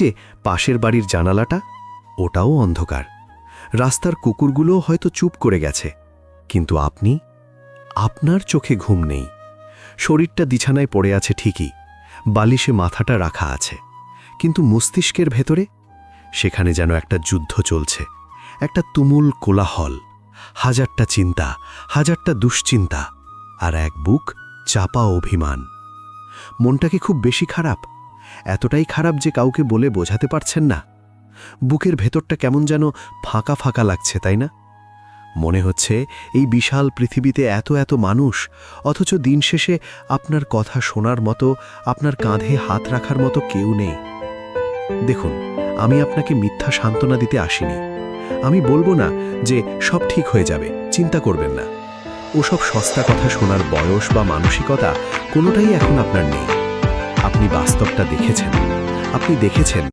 যে পাশের বাড়ির জানালাটা, ওটাও অন্ধকার। রাস্তার কুকুরগুলোও হয়তো চুপ করে গেছে, কিন্তু আপনি, আপনার চোখে ঘুম নেই। শরীরটা বিছানায় পড়ে আছে ঠিকই, বালিশে মাথাটা রাখা আছে, কিন্তু মস্তিষ্কের ভেতরে সেখানে যেন একটা যুদ্ধ চলছে, একটা তুমুল কোলাহল, হাজারটা চিন্তা, হাজারটা দুশ্চিন্তা, আর এক বুক চাপা অভিমান। মনটা কি খুব বেশি খারাপ? এতটাই খারাপ যে কাউকে বলে বোঝাতে পারছেন না? বুকের ভেতরটা কেমন যেন ফাঁকা ফাঁকা লাগছে, তাই না? মনে হচ্ছে এই বিশাল পৃথিবীতে এত এত মানুষ, অথচ দিন শেষে আপনার কথা শোনার মতো, আপনার কাঁধে হাত রাখার মতো কেউ নেই। দেখুন, আমি আপনাকে মিথ্যা সান্ত্বনা দিতে আসিনি। আমি বলবো না যে সব ঠিক হয়ে যাবে, চিন্তা করবেন না। ওসব সস্তা কথা শোনার বয়স বা মানসিকতা কোনোটাই এখন আপনার নেই। আপনি বাস্তবটা দেখেছেন, আপনি দেখেছেন